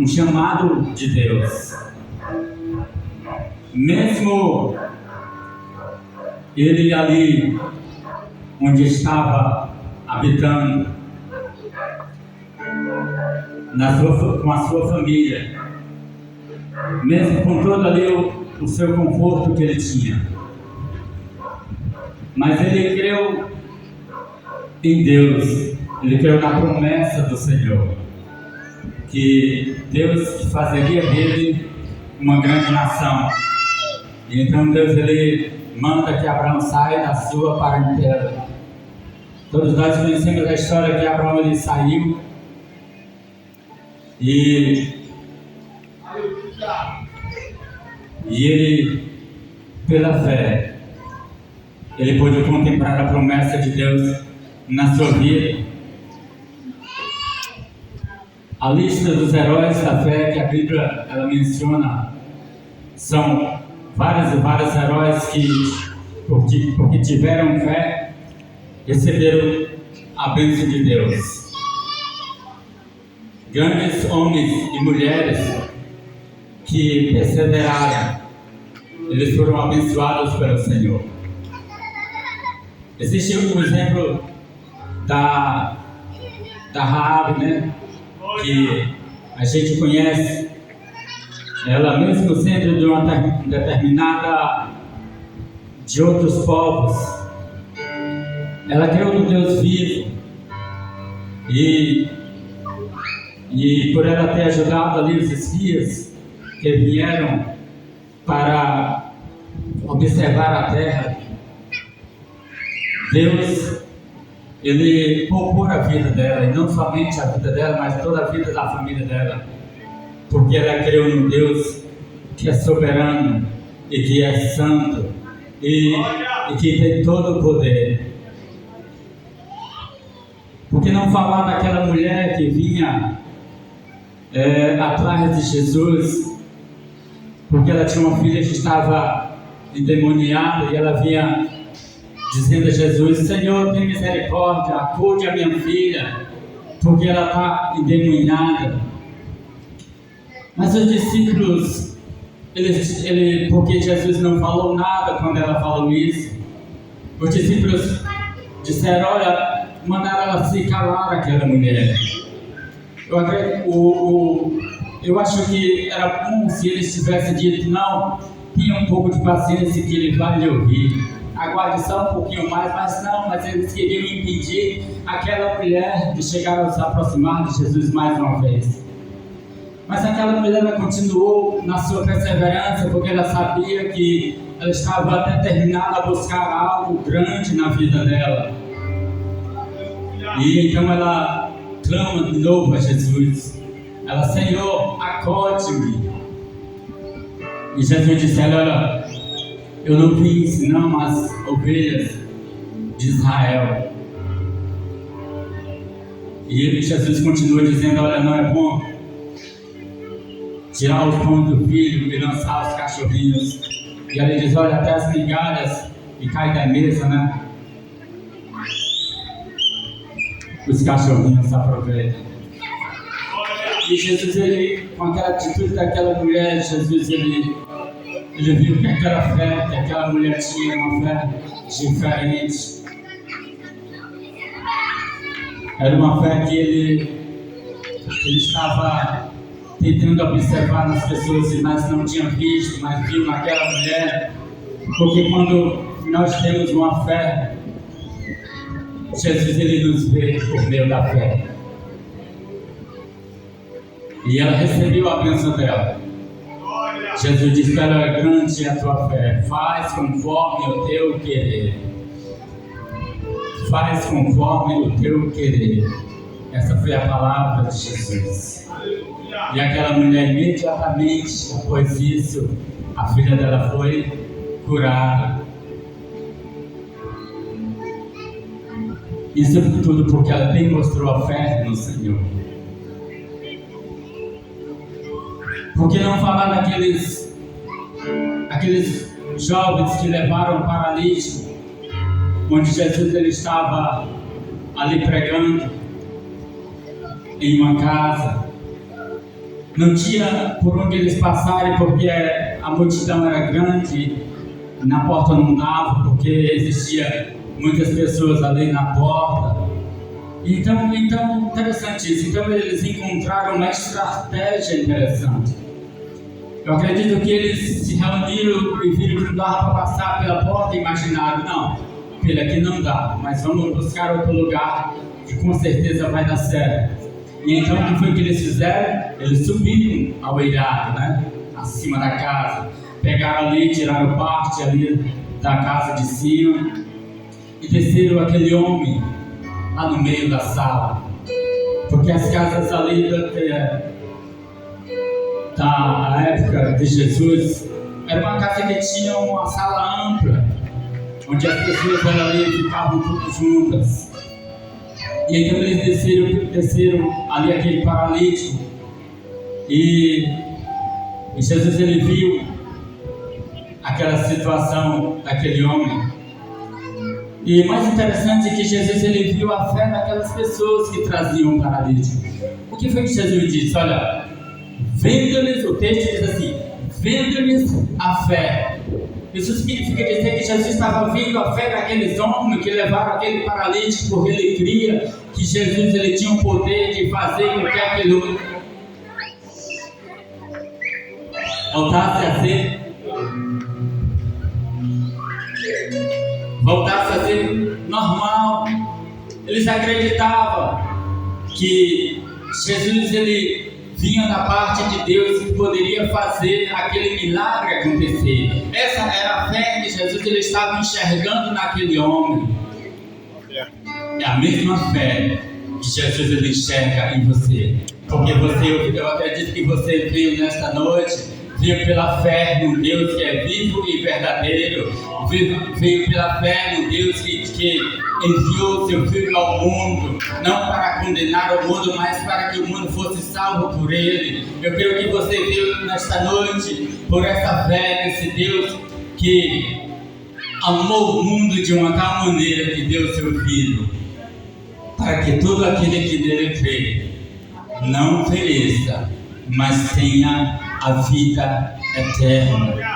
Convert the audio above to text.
um chamado de Deus. Mesmo ele ali onde estava habitando, com a sua família, mesmo com todo ali o seu conforto que ele tinha, mas ele creu em Deus, ele creu na promessa do Senhor, que Deus fazeria dele uma grande nação. E então Deus ele manda que Abraão saia da sua parentela. Todos nós conhecemos a história que Abraão ele saiu e ele, pela fé, ele pôde contemplar a promessa de Deus na sua vida. A lista dos heróis da fé que a Bíblia ela menciona são vários e vários heróis que, porque tiveram fé, receberam a bênção de Deus. Grandes homens e mulheres que perseveraram, eles foram abençoados pelo Senhor. Existe um exemplo da Raabe, né? Que a gente conhece. Ela, mesmo sendo de uma determinada de outros povos, ela creu no Deus vivo e por ela ter ajudado ali os espias que vieram para observar a terra, Deus ele poupou a vida dela, e não somente a vida dela, mas toda a vida da família dela, porque ela creu no Deus que é soberano e que é santo e que tem todo o poder. Porque não falar daquela mulher que vinha atrás de Jesus, porque ela tinha uma filha que estava endemoniada e ela vinha dizendo a Jesus: Senhor, tem misericórdia, acude a minha filha, porque ela está endemoniada. Mas os discípulos, porque Jesus não falou nada quando ela falou isso, os discípulos disseram: olha, mandaram ela se calar, aquela mulher. Eu acho que era bom se eles tivessem dito: não, tenha um pouco de paciência que ele vai lhe ouvir, aguarde só um pouquinho mais. Mas eles queriam impedir aquela mulher de chegar a se aproximar de Jesus mais uma vez. Mas aquela mulher ela continuou na sua perseverança, porque ela sabia que ela estava determinada a buscar algo grande na vida dela. E então ela clama de novo a Jesus. Ela: Senhor, acode-me. E Jesus disse: olha, eu não vim senão as ovelhas de Israel. E Jesus continua dizendo: olha, não é bom tirar os pães do filho e lançar os cachorrinhos. E ele diz: olha, até as migalhas que caem da mesa, né? Os cachorrinhos se aproveitam. E Jesus, ele, com aquela atitude daquela mulher, Jesus, ele viu que aquela fé que aquela mulher tinha, uma fé diferente. Era uma fé que ele estava tentando observar nas pessoas, mas não tinha visto, mas viu naquela mulher. Porque quando nós temos uma fé, Jesus ele nos vê por meio da fé. E ela recebeu a bênção dela. Jesus disse: ela, grande é a tua fé, faz conforme o teu querer. Faz conforme o teu querer. Essa foi a palavra de Jesus. E aquela mulher, imediatamente após isso, a filha dela foi curada. Isso tudo porque ela demonstrou a fé no Senhor. Porque não falar daqueles jovens que levaram o paralítico, onde Jesus ele estava ali pregando em uma casa, Não tinha por onde eles passarem, porque a multidão era grande, na porta não dava, porque existia muitas pessoas ali na porta. Então interessante isso. Então eles encontraram uma estratégia interessante. Eu acredito que eles se reuniram e viram que não dava para passar pela porta e imaginaram, não, pela aqui não dá, mas vamos buscar outro lugar que com certeza vai dar certo. E então o que foi que eles fizeram? Eles subiram ao eirado, né? Acima da casa. Pegaram ali, tiraram parte ali da casa de cima e desceram aquele homem lá no meio da sala. Porque as casas ali da época de Jesus era uma casa que tinha uma sala ampla, onde as pessoas ali ficavam todas juntas. E então eles desceram ali aquele paralítico e Jesus ele viu aquela situação daquele homem. E mais interessante é que Jesus ele viu a fé daquelas pessoas que traziam o paralítico. O que foi que Jesus disse? Olha, vendo-lhes, o texto diz assim, vendo-lhes a fé. Isso significa dizer que Jesus estava vendo a fé daqueles homens que levaram aquele paralítico, porque ele cria que Jesus ele tinha o poder de fazer com que aquilo voltasse a ser normal. Eles acreditavam que Jesus ele vinha da parte de Deus e poderia fazer aquele milagre acontecer. Essa era a fé que Jesus ele estava enxergando naquele homem. É a mesma fé que Jesus ele enxerga em você. Porque eu acredito que você veio nesta noite, veio pela fé no Deus que é vivo e verdadeiro, veio pela fé no Deus que enviou seu Filho ao mundo, não para condenar o mundo, mas para que o mundo fosse salvo por ele. Eu creio que você veio nesta noite por essa fé nesse Deus que amou o mundo de uma tal maneira que deu seu Filho, para que todo aquele que nele crê não pereça, mas tenha a vida eterna.